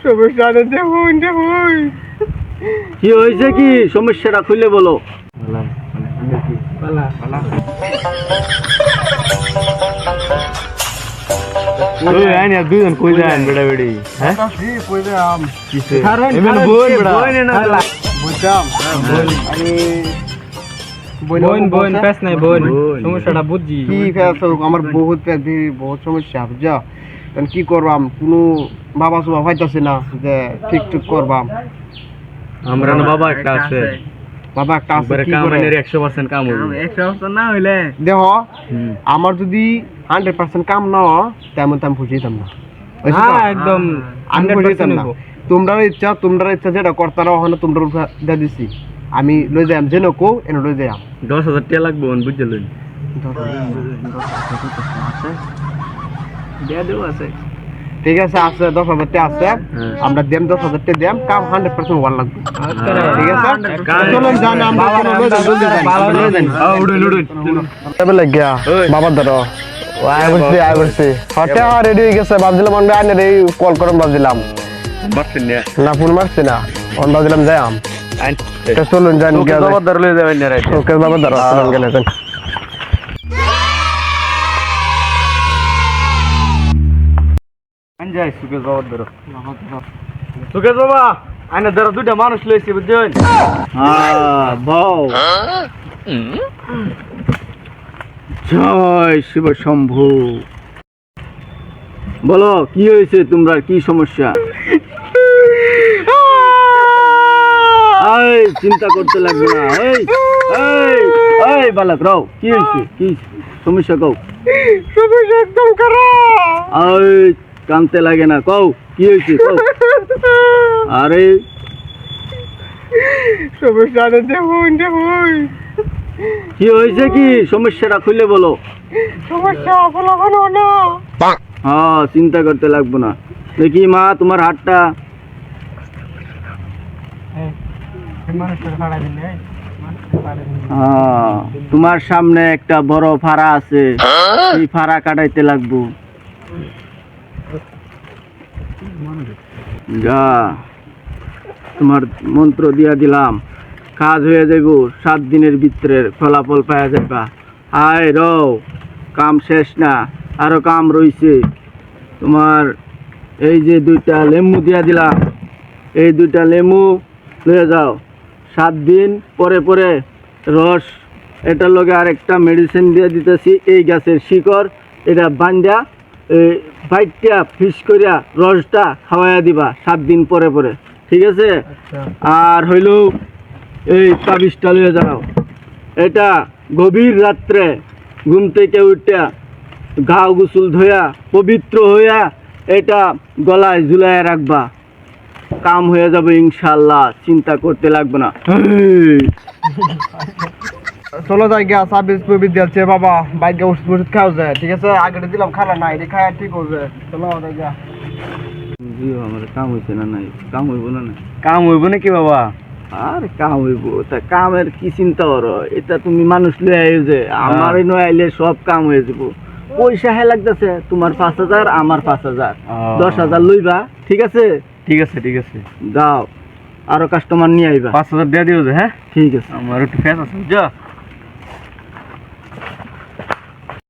সমস্যা দেখুন কি হয়েছে? কি সমস্যাটা খুলে বলো। দুজন কই যান বেড়া বেড়ি? হ্যাঁ সমস্যাটা বুঝছি কি আমার বহুত বহুত সমস্যা বুঝছো। কি করবাম কোনো বাবা সুবা পাইতাছে না যে ঠিক ঠিক করবাম। আমরা না বাবা একটা আছে, বাবা একটা আছে কি করে 100% কাম হইবে। 100% না হইলে দেখো আমার যদি 100% কাম না হয় তেমন তেমন বুঝিতাম না। একদম আমি বুঝিতাম না। তোমরা ইচ্ছা যেটা করতারা ওখানে তোমরা দিয়ে দিছি। আমি লই যাইম যেন কো এনে লই যাইম। 10,000 টাকা লাগবে বুঝলেন? ঠিক আছে আছে 10,000 টাকা আছে। আমরা দেম 10,000 টাকা দেম, কাম 100% ওয়ার লাগবে। ঠিক আছে চলুন যান আমরা লই যাই লই যাই। উড়ুন তবে লাগ গয়া বাবা ধরো আই বসছি হটা রেডি হয়ে গেছে। ভাবছিলাম আমরা আইনে রে কল করম, ভাবছিলাম মারছেন না ফোন মারছি না, অন ভাবছিলাম যাইম। তো চলুন যান গয়া বাবা ধরে লই যাবেন না রাইট। ওকে বাবা ধরো চলুন গেলে যান। যাই সুকেশ বাবা ধরো। সুকেশ বাবা আইনা ধরো, দুইটা মানুষ লইছি বুঝছেন? বউ জয় শিব শম্ভু। বলো কি হয়েছে, তোমরা কি সমস্যা? এই চিন্তা করতে লাগবে না। এই বালক রাও, কি হয়েছে? কি সমস্যা কও? সমস্যা একদম খারাপ। এই কানতে লাগে না, কও কি হয়েছে কও। আরে সমস্যা দেখুন কি হয়েছে? কি সমস্যাটা খুলে বলো। সমস্যা বলো না। হ্যাঁ চিন্তা করতে লাগবো না। দেখি মা তোমার হাতটা। তোমার সামনে একটা বড় ফাড়া আছে, এই ফাড়া কাটাইতে লাগবো। যা তোমার মন্ত্র দিয়া দিলাম, কাজ হয়ে যাইব। 7 দিনের ভিতরে ফলাফল পাওয়া যাবা। আয় রও, কাম শেষ না, আরো কাম রইছে। তোমার এই যে 2টা লেমু দিয়া দিলাম, এই 2টা লেমু লয়ে যাও। 7 দিন পরে পরে রস, এটার লগে আরেকটা মেডিসিন দিয়ে দিতেছি। এই গাছের শিকড়, এটা বান্ধা বাইটটা ফিস করিয়া রসটা খাওয়াইয়া দিবা 7 দিন পরে পরে, ঠিক আছে? আর হইল এই তাবিজটা লয়ে যাও। এটা গভীর রাত্রে ঘুম থেকে উঠিয়া গা গোসল ধোয়া পবিত্র হইয়া এটা গলায় ঝুলাইয়া রাখবা। কাম হয়ে যাবে ইনশাল্লাহ, চিন্তা করতে লাগবে না। চলো যাই গিয়া সার্ভিস দিয়েছে বাবা, বাইকে ওষুধ খাওয়া যায়। ঠিক আছে আগে দিলাম খালা না, এটা খায় ঠিক হবে। চলো যাই গিয়া। আমার কাম হইছে না? নাই কাম হইব না? কাম হইব নাকি বাবা? আর কাম হইব, তা কামের কি চিন্তা করো? এটা তুমি মানুষ লয়ে আইও যে, আমার নয় আইলে সব কাম হয়ে যাব। পয়সা হে লাগতেছে তোমার 5,000, আমার 5,000, 10,000 লইবা। ঠিক আছে ঠিক আছে ঠিক আছে, যাও, আরো কাস্টমার নিয়ে আইবা। 5,000 দিয়ে দিও যে। হ্যাঁ ঠিক আছে। আমার একটু ফেস আছে যা।